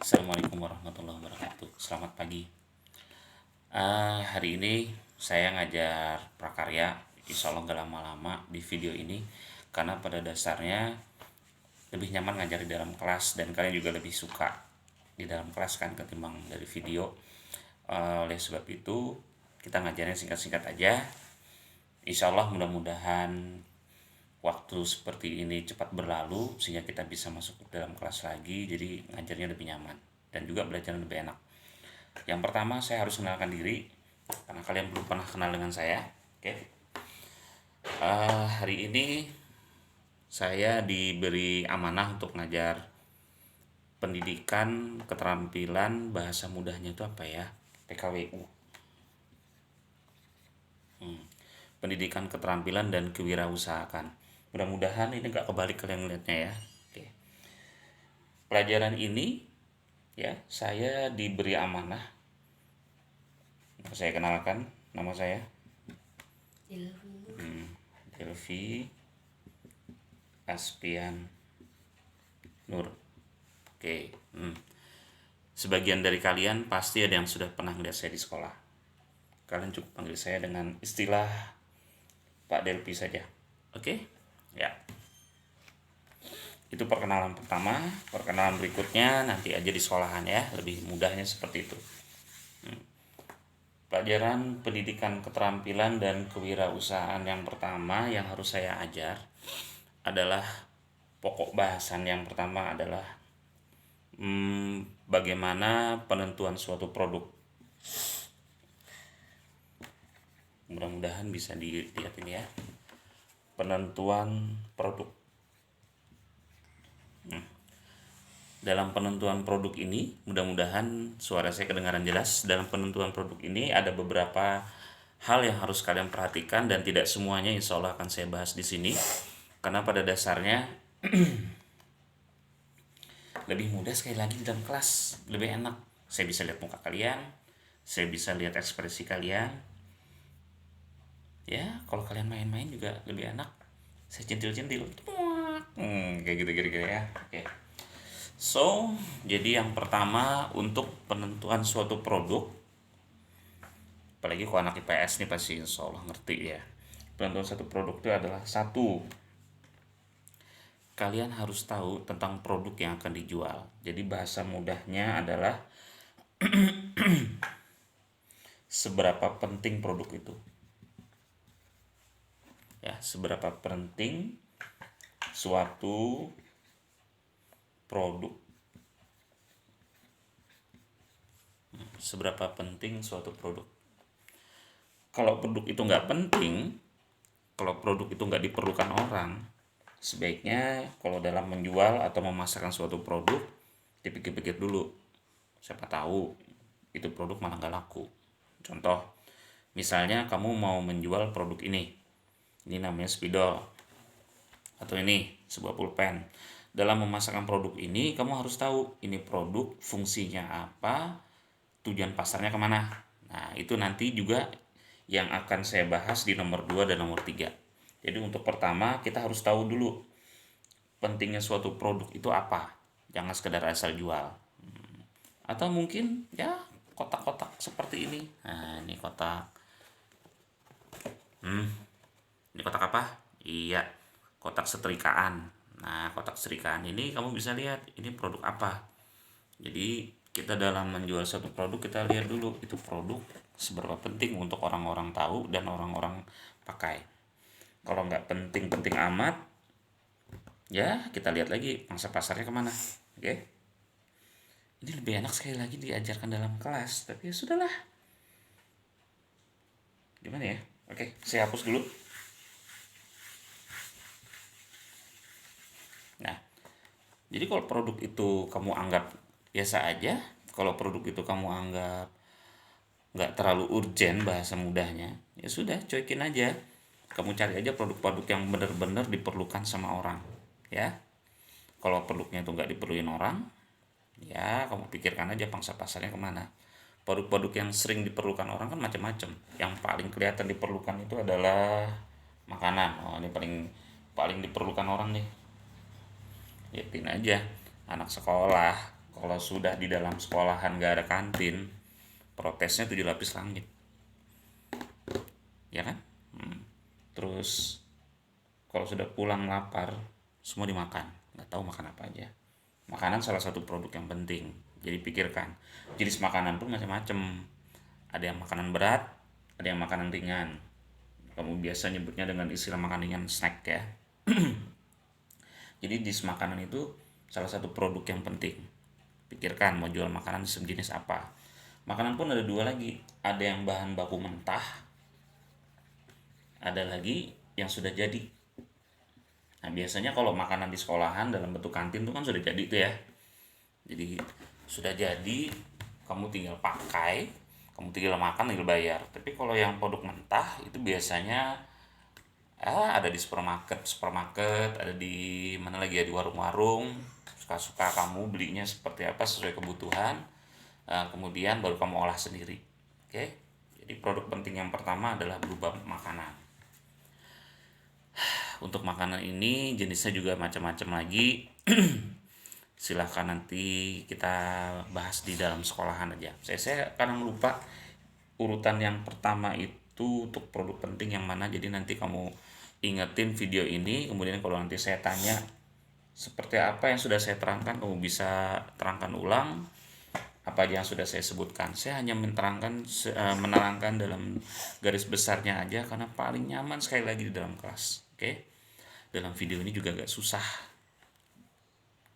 Assalamualaikum warahmatullahi wabarakatuh. Selamat pagi. Hari ini saya ngajar prakarya. Insya Allah gak lama-lama di video ini, karena pada dasarnya lebih nyaman ngajar di dalam kelas dan kalian juga lebih suka di dalam kelas kan ketimbang dari video. Oleh sebab itu kita ngajarnya singkat-singkat aja. Insya Allah mudah-mudahan waktu seperti ini cepat berlalu sehingga kita bisa masuk ke dalam kelas lagi, jadi ngajarnya lebih nyaman dan juga belajar lebih enak. Yang pertama saya harus kenalkan diri karena kalian belum pernah kenal dengan saya. Oke. Hari ini saya diberi amanah untuk ngajar pendidikan keterampilan bahasa mudahnya itu apa ya, PKWU. Pendidikan keterampilan dan kewirausahaan. Mudah-mudahan ini nggak kebalik kalian ngeliatnya ya. Oke. Pelajaran ini ya saya diberi amanah. Saya kenalkan nama saya Delvi Aspian Nur. Oke. Sebagian dari kalian pasti ada yang sudah pernah melihat saya di sekolah. Kalian cukup panggil saya dengan istilah Pak Delvi saja. Oke? Ya. Itu perkenalan pertama. Perkenalan berikutnya nanti aja di sekolahan ya, lebih mudahnya seperti itu. Pelajaran pendidikan keterampilan dan kewirausahaan yang pertama yang harus saya ajar adalah pokok bahasan yang pertama adalah bagaimana penentuan suatu produk. Mudah-mudahan bisa dilihat ini ya, penentuan produk. Dalam penentuan produk ini, mudah-mudahan suara saya kedengaran jelas. Dalam penentuan produk ini ada beberapa hal yang harus kalian perhatikan dan tidak semuanya insya Allah akan saya bahas di sini. Karena pada dasarnya lebih mudah sekali lagi di dalam kelas, lebih enak. Saya bisa lihat muka kalian, saya bisa lihat ekspresi kalian. Ya, kalau kalian main-main juga lebih enak. Saya centil-centil, kayak gitu ya. Oke. So, jadi yang pertama untuk penentuan suatu produk, apalagi kalau anak IPS nih pasti insya Allah ngerti ya. Penentuan suatu produk itu adalah satu, kalian harus tahu tentang produk yang akan dijual. Jadi bahasa mudahnya adalah seberapa penting produk itu. Ya, seberapa penting suatu produk. Seberapa penting suatu produk. Kalau produk itu nggak penting, kalau produk itu nggak diperlukan orang, sebaiknya kalau dalam menjual atau memasarkan suatu produk, dipikir-pikir dulu. Siapa tahu itu produk malah nggak laku. Contoh, misalnya kamu mau menjual produk ini namanya spidol, atau ini sebuah pulpen. Dalam memasarkan produk ini, kamu harus tahu ini produk fungsinya apa, tujuan pasarnya kemana. Nah, itu nanti juga yang akan saya bahas di nomor 2 dan nomor 3. Jadi untuk pertama, kita harus tahu dulu pentingnya suatu produk itu apa. Jangan sekedar asal jual. Atau mungkin ya kotak-kotak seperti ini. Nah, ini kotak. Ini kotak apa? Iya, kotak setrikaan. Nah, kotak setrikaan ini kamu bisa lihat ini produk apa. Jadi kita dalam menjual satu produk, kita lihat dulu itu produk seberapa penting untuk orang-orang tahu dan orang-orang pakai. Kalau nggak penting-penting amat, ya kita lihat lagi pangsa pasarnya kemana. Oke? Ini lebih enak sekali lagi diajarkan dalam kelas, tapi ya sudahlah. Gimana ya? Oke, saya hapus dulu. Nah, jadi kalau produk itu kamu anggap biasa aja, kalau produk itu kamu anggap nggak terlalu urgent bahasa mudahnya, ya sudah cuekin aja. Kamu cari aja produk-produk yang benar-benar diperlukan sama orang, ya. Kalau produknya itu nggak diperluin orang, ya kamu pikirkan aja pangsa pasarnya kemana. Produk-produk yang sering diperlukan orang kan macam-macam. Yang paling kelihatan diperlukan itu adalah makanan. Oh, ini paling paling diperlukan orang nih. Lihatin aja anak sekolah kalau sudah di dalam sekolahan nggak ada kantin, protesnya 7 lapis langit, ya kan? Terus kalau sudah pulang lapar, semua dimakan, nggak tahu makan apa aja. Makanan salah satu produk yang penting, jadi pikirkan jenis makanan pun macam-macam. Ada yang makanan berat, ada yang makanan ringan. Kamu biasa nyebutnya dengan istilah makanan ringan, snack ya. Jadi jenis makanan itu salah satu produk yang penting. Pikirkan mau jual makanan sejenis apa. Makanan pun ada dua lagi, ada yang bahan baku mentah, ada lagi yang sudah jadi. Nah biasanya kalau makanan di sekolahan dalam bentuk kantin itu kan sudah jadi tuh ya. Jadi sudah jadi, kamu tinggal pakai, kamu tinggal makan, tinggal bayar. Tapi kalau yang produk mentah itu biasanya ada di supermarket, ada di mana lagi ya, di warung-warung. Suka-suka kamu belinya seperti apa sesuai kebutuhan. Kemudian baru kamu olah sendiri. Oke. Jadi produk penting yang pertama adalah berupa makanan. Untuk makanan ini jenisnya juga macam-macam lagi. Silahkan nanti kita bahas di dalam sekolahan aja. Saya kadang lupa urutan yang pertama itu untuk produk penting yang mana. Jadi nanti kamu ingetin video ini, kemudian kalau nanti saya tanya seperti apa yang sudah saya terangkan, kamu bisa terangkan ulang apa aja yang sudah saya sebutkan. Saya hanya menerangkan dalam garis besarnya aja karena paling nyaman sekali lagi di dalam kelas. Oke. Dalam video ini juga gak susah.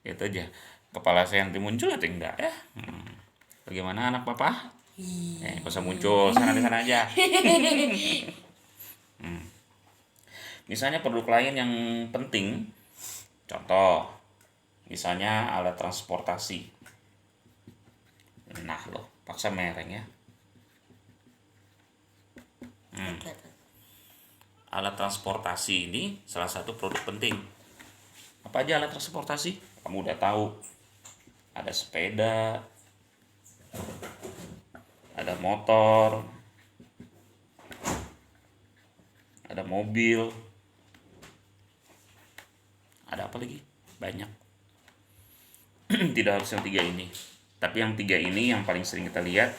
Itu aja. Kepala saya nanti muncul atau enggak ya? Bagaimana anak papa? Gak usah muncul, sana di sana aja. Misalnya produk lain yang penting, contoh, misalnya alat transportasi. Nah loh, paksa mereng ya. Alat transportasi ini salah satu produk penting. Apa aja alat transportasi? Kamu udah tahu. Ada sepeda, ada motor, ada mobil, ada apa lagi? Banyak. Tidak harus yang 3 ini. Tapi yang 3 ini yang paling sering kita lihat,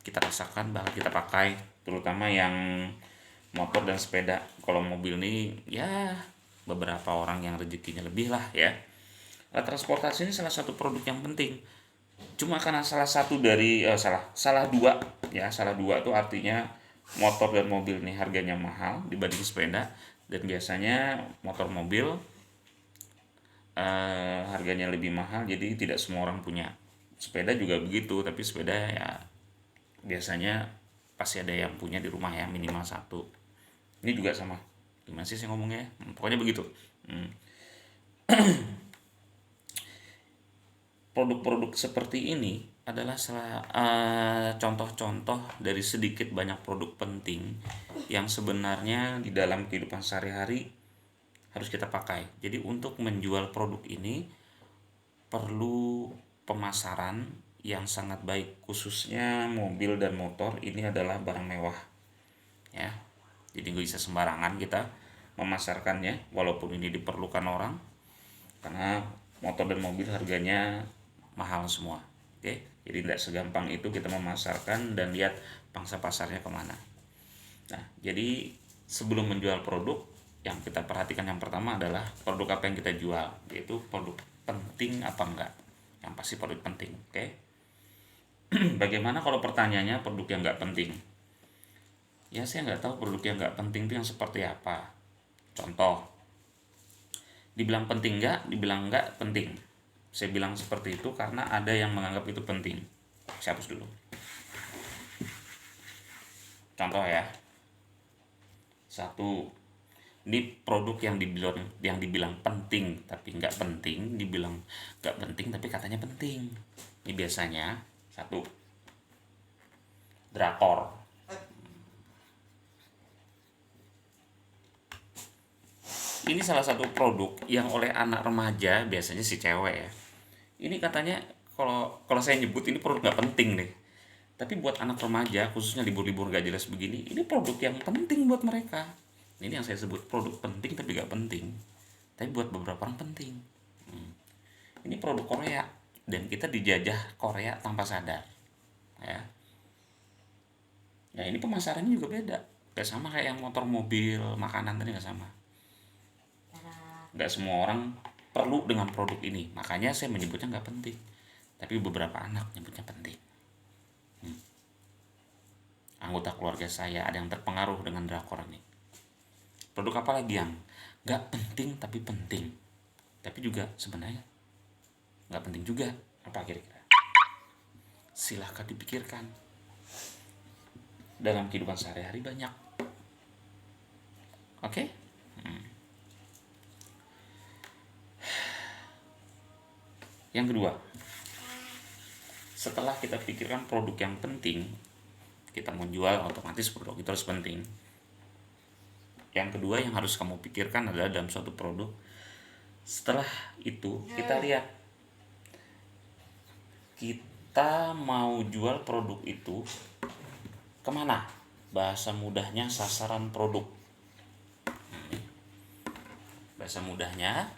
kita rasakan, bahkan kita pakai, terutama yang motor dan sepeda. Kalau mobil ini ya beberapa orang yang rezekinya lebih lah ya. Transportasi ini salah satu produk yang penting. Cuma karena salah satu dari salah dua ya, salah dua itu artinya motor dan mobil nih harganya mahal dibanding sepeda, dan biasanya motor mobil harganya lebih mahal, jadi tidak semua orang punya. Sepeda juga begitu, tapi sepeda ya biasanya pasti ada yang punya di rumah ya, minimal satu. Ini juga sama. Gimana sih saya ngomongnya? Pokoknya begitu. Produk-produk seperti ini adalah contoh-contoh dari sedikit banyak produk penting yang sebenarnya di dalam kehidupan sehari-hari harus kita pakai. Jadi untuk menjual produk ini perlu pemasaran yang sangat baik, khususnya mobil dan motor ini adalah barang mewah ya. Jadi nggak bisa sembarangan kita memasarkannya walaupun ini diperlukan orang, karena motor dan mobil harganya mahal semua. Oke, jadi tidak segampang itu kita memasarkan dan lihat pangsa pasarnya kemana. Nah, jadi sebelum menjual produk, yang kita perhatikan yang pertama adalah produk apa yang kita jual, yaitu produk penting apa enggak. Yang pasti produk penting. Oke. Bagaimana kalau pertanyaannya produk yang enggak penting? Ya saya nggak tahu produk yang nggak penting itu yang seperti apa. Contoh, dibilang penting nggak, dibilang nggak penting. Saya bilang seperti itu karena ada yang menganggap itu penting. Saya hapus dulu. Contoh ya. 1. Ini produk yang dibilang penting tapi nggak penting, dibilang nggak penting tapi katanya penting. Ini biasanya 1. Drakor. Ini salah satu produk yang oleh anak remaja, biasanya si cewek ya. Ini katanya kalau saya nyebut ini produk nggak penting deh. Tapi buat anak remaja, khususnya libur-libur gak jelas begini, ini produk yang penting buat mereka. Ini yang saya sebut produk penting tapi gak penting. Tapi buat beberapa orang penting. ini produk Korea dan kita dijajah Korea tanpa sadar, ya. Ya ini pemasarannya juga beda, gak sama kayak yang motor, mobil, makanan tadi, gak sama. Gak semua orang perlu dengan produk ini, makanya saya menyebutnya nggak penting, tapi beberapa anak nyebutnya penting. Anggota keluarga saya ada yang terpengaruh dengan drakor ini. Produk apa lagi yang nggak penting tapi penting, tapi juga sebenarnya nggak penting juga? Apa kira-kira? Silahkan dipikirkan. Dalam kehidupan sehari-hari banyak. Oke? Yang kedua, setelah kita pikirkan produk yang penting, kita mau jual, otomatis produk itu harus penting. Yang kedua yang harus kamu pikirkan adalah dalam suatu produk, setelah itu kita lihat, kita mau jual produk itu kemana? Bahasa mudahnya sasaran produk. Bahasa mudahnya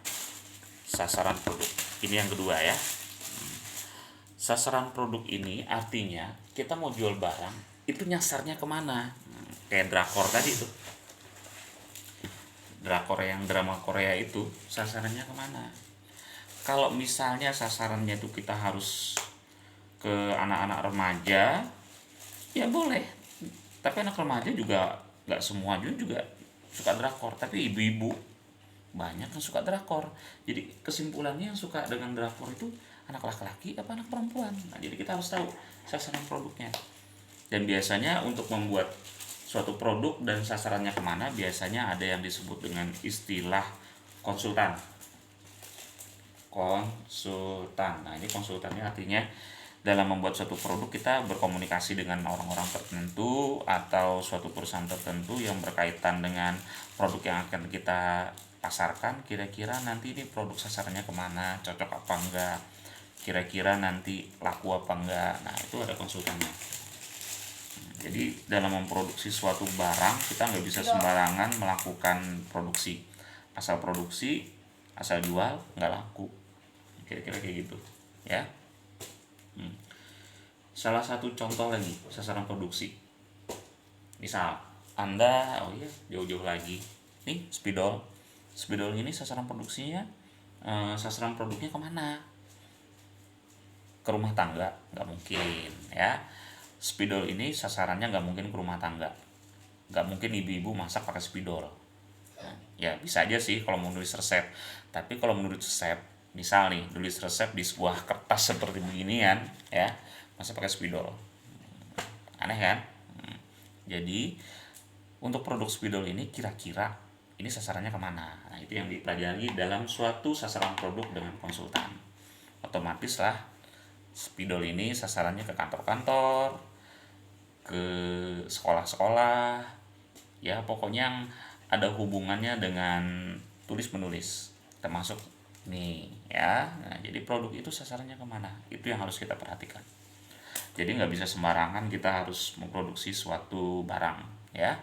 sasaran produk. Ini yang kedua ya. Sasaran produk ini artinya kita mau jual barang, itu nyasarnya kemana? Kayak drakor tadi tuh. Drakor yang drama Korea itu sasarannya kemana? Kalau misalnya sasarannya itu kita harus ke anak-anak remaja, ya boleh. Tapi anak remaja juga nggak semua juga suka drakor, tapi ibu-ibu banyak yang suka drakor. Jadi kesimpulannya yang suka dengan drakor itu anak laki-laki apa anak perempuan. Nah, jadi kita harus tahu sasaran produknya. Dan biasanya untuk membuat suatu produk dan sasarannya kemana, biasanya ada yang disebut dengan istilah konsultan. Konsultan. Nah, ini konsultannya artinya dalam membuat suatu produk kita berkomunikasi dengan orang-orang tertentu atau suatu perusahaan tertentu yang berkaitan dengan produk yang akan kita pasarkan. Kira-kira nanti ini produk sasarannya kemana, cocok apa enggak, kira-kira nanti laku apa enggak. Nah, itu ada konsultannya. Jadi dalam memproduksi suatu barang kita nggak bisa sembarangan melakukan produksi, asal produksi asal jual nggak laku, kira-kira kayak gitu ya. Salah satu contoh lagi sasaran produksi, misal Anda, oh iya jauh-jauh lagi nih, spidol ini sasaran produksinya, sasaran produknya kemana? Ke rumah tangga? Nggak mungkin ya. Spidol ini sasarannya nggak mungkin ke rumah tangga, nggak mungkin ibu-ibu masak pakai spidol. Nah, ya bisa aja sih kalau mau nulis resep, tapi kalau menurut resep, misal nih nulis resep di sebuah kertas seperti beginian ya, masa pakai spidol? Aneh kan? Jadi untuk produk spidol ini kira-kira ini sasarannya kemana? Nah, itu yang dipelajari dalam suatu sasaran produk dengan konsultan. Otomatis lah spidol ini sasarannya ke kantor-kantor, ke sekolah-sekolah, ya pokoknya yang ada hubungannya dengan tulis menulis, termasuk nih ya. Nah, jadi produk itu sasarannya kemana, itu yang harus kita perhatikan. Jadi nggak bisa sembarangan kita harus memproduksi suatu barang ya.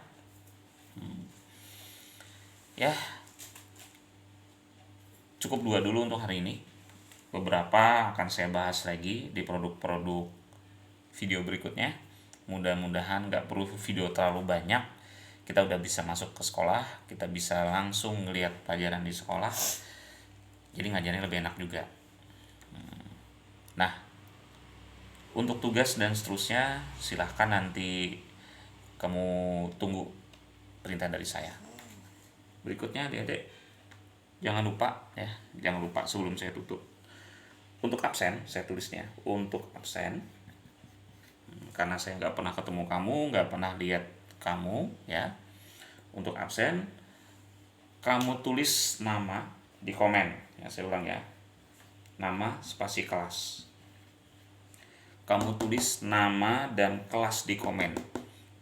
Ya cukup dua dulu untuk hari ini, beberapa akan saya bahas lagi di produk-produk video berikutnya. Mudah-mudahan nggak perlu video terlalu banyak, kita udah bisa masuk ke sekolah, kita bisa langsung ngelihat pelajaran di sekolah, jadi ngajarnya lebih enak juga. Nah, untuk tugas dan seterusnya silahkan nanti kamu tunggu perintah dari saya. Berikutnya adik-adik, jangan lupa ya, jangan lupa sebelum saya tutup, untuk absen saya tulisnya untuk absen, karena saya nggak pernah ketemu kamu, nggak pernah lihat kamu ya. Untuk absen kamu tulis nama di komen ya, saya ulang ya, nama spasi kelas. Kamu tulis nama dan kelas di komen,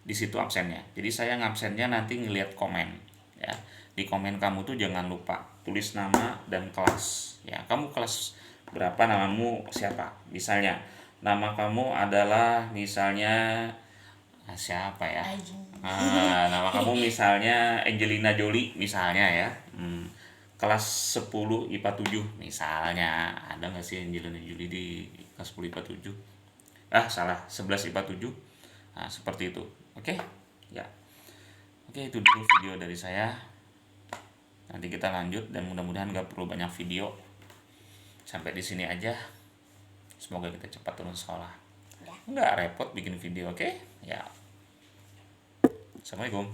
di situ absennya. Jadi saya ngabsennya nanti ngelihat komen ya. Di komen kamu tuh jangan lupa tulis nama dan kelas ya. Kamu kelas berapa, namamu siapa, misalnya nama kamu adalah misalnya siapa ya, nama kamu misalnya Angelina Jolie misalnya ya. kelas 10 IPA 7 misalnya. Ada nggak sih Angelina Jolie di kelas 10 IPA 7? Salah, 11 IPA 7. Nah, seperti itu. Oke? Ya. Oke, itu dulu video dari saya. Nanti kita lanjut dan mudah-mudahan nggak perlu banyak video. Sampai di sini aja. Semoga kita cepat turun sekolah. Nggak repot bikin video, oke? Ya. Assalamualaikum.